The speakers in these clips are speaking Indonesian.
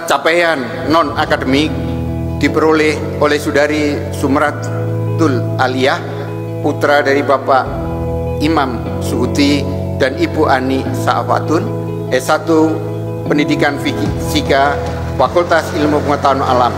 capaian non-akademik diperoleh oleh Saudari Sumratul Aliyah, putra dari Bapak Imam Suuti dan Ibu Ani Sa'afatun, S1 Pendidikan Fisika, Fakultas Ilmu Pengetahuan Alam.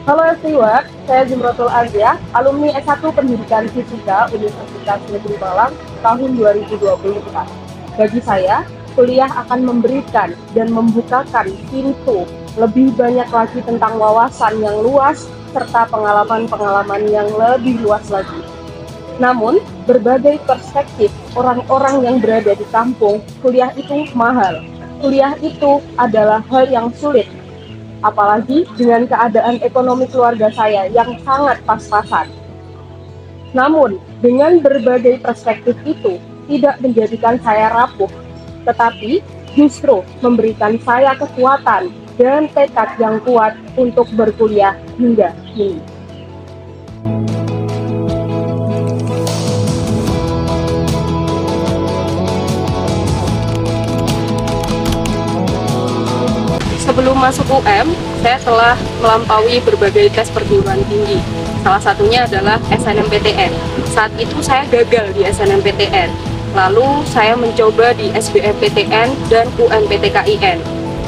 Halo everyone, saya Sumratul Aliyah, alumni S1 Pendidikan Fisika Universitas Negeri Malang tahun 2024. Bagi saya, kuliah akan memberikan dan membukakan pintu lebih banyak lagi tentang wawasan yang luas serta pengalaman-pengalaman yang lebih luas lagi. Namun, berbagai perspektif orang-orang yang berada di kampung, kuliah itu mahal. Kuliah itu adalah hal yang sulit. Apalagi dengan keadaan ekonomi keluarga saya yang sangat pas-pasan. Namun, dengan berbagai perspektif itu tidak menjadikan saya rapuh, tetapi justru memberikan saya kekuatan dan tekad yang kuat untuk berkuliah hingga kini. Sebelum masuk UM, saya telah melampaui berbagai tes perguruan tinggi. Salah satunya adalah SNMPTN. Saat itu saya gagal di SNMPTN. Lalu saya mencoba di SBMPTN dan UMPTKIN.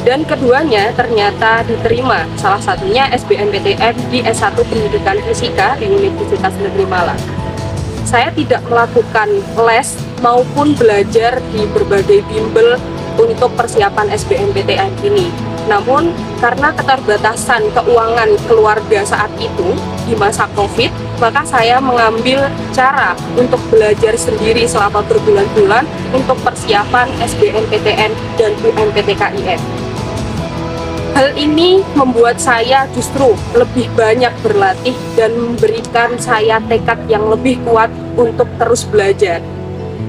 Dan keduanya ternyata diterima. Salah satunya SBMPTN di S1 Pendidikan Fisika di Universitas Negeri Malang. Saya tidak melakukan les maupun belajar di berbagai bimbel untuk persiapan SBMPTN ini. Namun, karena keterbatasan keuangan keluarga saat itu di masa COVID, maka saya mengambil cara untuk belajar sendiri selama berbulan-bulan untuk persiapan SBMPTN dan UMPTKIN. Hal ini membuat saya justru lebih banyak berlatih dan memberikan saya tekad yang lebih kuat untuk terus belajar.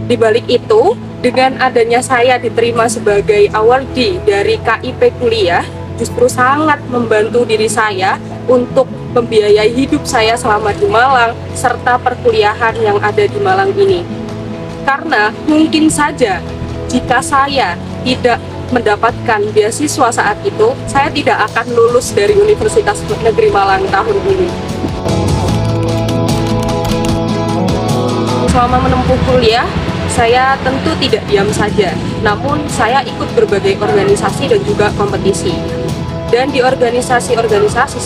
Di balik itu, dengan adanya saya diterima sebagai awardee dari KIP kuliah, justru sangat membantu diri saya untuk membiayai hidup saya selama di Malang, serta perkuliahan yang ada di Malang ini. Karena mungkin saja, jika saya tidak mendapatkan beasiswa saat itu, saya tidak akan lulus dari Universitas Negeri Malang tahun ini. Selama menempuh kuliah, saya tentu tidak diam saja, namun saya ikut berbagai organisasi dan juga kompetisi. Dan di organisasi-organisasi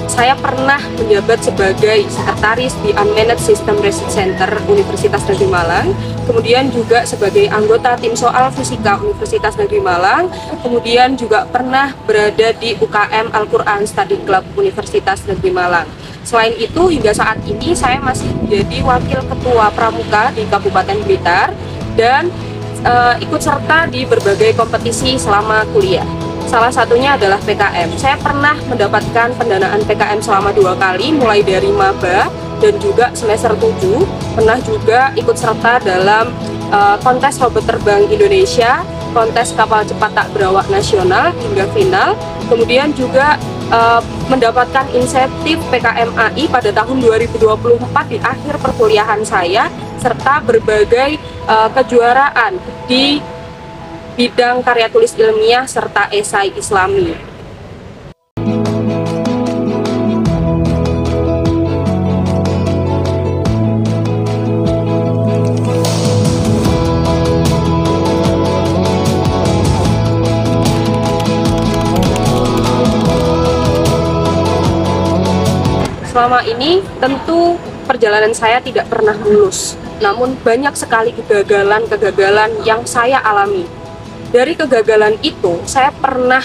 saya pernah menjabat sebagai sekretaris di Unmanaged System Research Center Universitas Negeri Malang, kemudian juga sebagai anggota tim soal fisika Universitas Negeri Malang, kemudian juga pernah berada di UKM Al-Quran Study Club Universitas Negeri Malang. Selain itu, hingga saat ini saya masih menjadi wakil ketua pramuka di Kabupaten Blitar dan ikut serta di berbagai kompetisi selama kuliah. Salah satunya adalah PKM. Saya pernah mendapatkan pendanaan PKM selama 2 kali, mulai dari maba dan juga semester 7. Pernah juga ikut serta dalam kontes robot terbang Indonesia, kontes kapal cepat tak berawak nasional hingga final. Kemudian juga mendapatkan insentif PKMAI pada tahun 2024 di akhir perkuliahan saya, serta berbagai kejuaraan di bidang karya tulis ilmiah serta esai Islami. Selama ini tentu perjalanan saya tidak pernah mulus, namun banyak sekali kegagalan-kegagalan yang saya alami. Dari kegagalan itu, saya pernah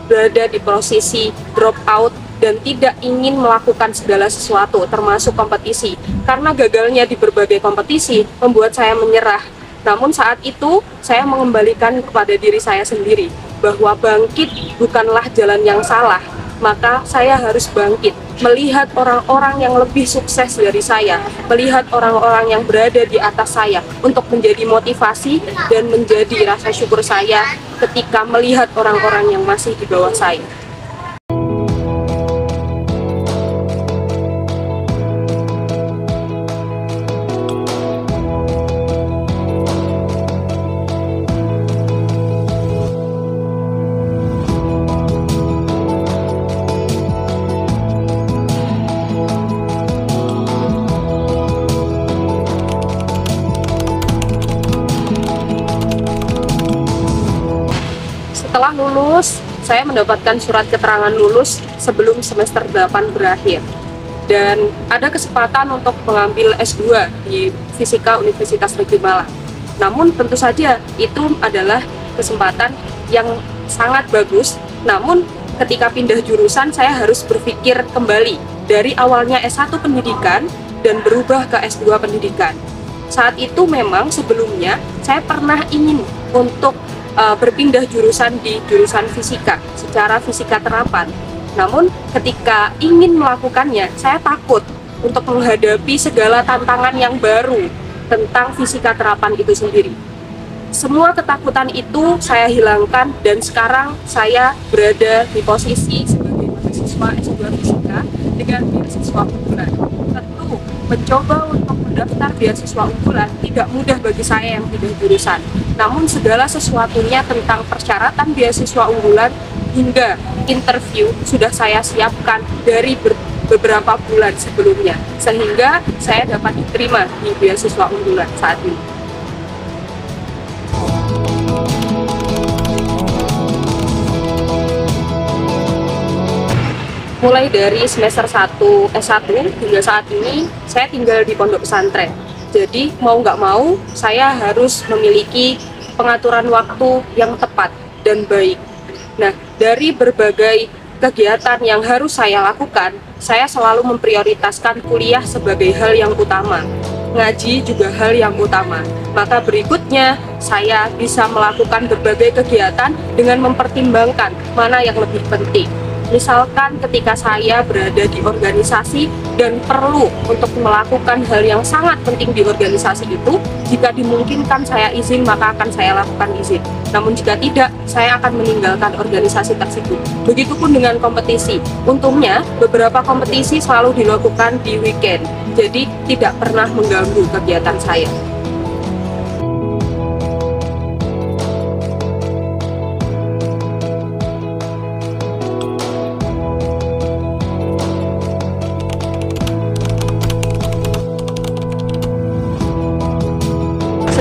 berada di posisi drop out dan tidak ingin melakukan segala sesuatu, termasuk kompetisi. Karena gagalnya di berbagai kompetisi membuat saya menyerah. Namun saat itu, saya mengembalikan kepada diri saya sendiri, bahwa bangkit bukanlah jalan yang salah, maka saya harus bangkit, melihat orang-orang yang lebih sukses dari saya, melihat orang-orang yang berada di atas saya, untuk menjadi motivasi dan menjadi rasa syukur saya ketika melihat orang-orang yang masih di bawah saya. Setelah lulus, saya mendapatkan surat keterangan lulus sebelum semester 8 berakhir. Dan ada kesempatan untuk mengambil S2 di Fisika Universitas Negeri Malang. Namun tentu saja itu adalah kesempatan yang sangat bagus. Namun ketika pindah jurusan, saya harus berpikir kembali dari awalnya S1 pendidikan dan berubah ke S2 pendidikan. Saat itu memang sebelumnya saya pernah ingin untuk berpindah jurusan di jurusan fisika secara fisika terapan. Namun ketika ingin melakukannya, saya takut untuk menghadapi segala tantangan yang baru tentang fisika terapan itu sendiri. Semua ketakutan itu saya hilangkan dan sekarang saya berada di posisi sebagai mahasiswa S2 fisika dengan beasiswa unggulan. Tentu mencoba untuk mendaftar beasiswa unggulan tidak mudah bagi saya yang pindah jurusan. Namun segala sesuatunya tentang persyaratan beasiswa unggulan hingga interview sudah saya siapkan dari beberapa bulan sebelumnya, sehingga saya dapat diterima di beasiswa unggulan saat ini. Mulai dari semester 1 S1 hingga saat ini saya tinggal di pondok pesantren. Jadi mau nggak mau saya harus memiliki pengaturan waktu yang tepat dan baik. Nah, dari berbagai kegiatan yang harus saya lakukan, saya selalu memprioritaskan kuliah sebagai hal yang utama. Ngaji juga hal yang utama. Maka berikutnya saya bisa melakukan berbagai kegiatan dengan mempertimbangkan mana yang lebih penting. Misalkan ketika saya berada di organisasi dan perlu untuk melakukan hal yang sangat penting di organisasi itu, jika dimungkinkan saya izin, maka akan saya lakukan izin. Namun jika tidak, saya akan meninggalkan organisasi tersebut. Begitupun dengan kompetisi. Untungnya, beberapa kompetisi selalu dilakukan di weekend, jadi tidak pernah mengganggu kegiatan saya.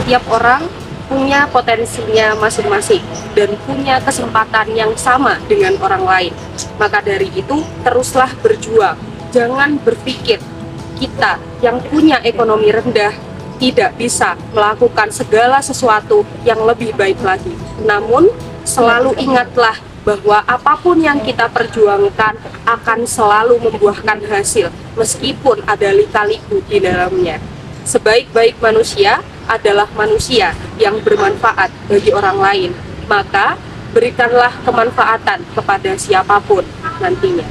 Setiap orang punya potensinya masing-masing dan punya kesempatan yang sama dengan orang lain. Maka dari itu, teruslah berjuang. Jangan berpikir kita yang punya ekonomi rendah tidak bisa melakukan segala sesuatu yang lebih baik lagi. Namun, selalu ingatlah bahwa apapun yang kita perjuangkan akan selalu membuahkan hasil, meskipun ada lika-liku di dalamnya. Sebaik-baik manusia adalah manusia yang bermanfaat bagi orang lain, maka berikanlah kemanfaatan kepada siapapun nantinya.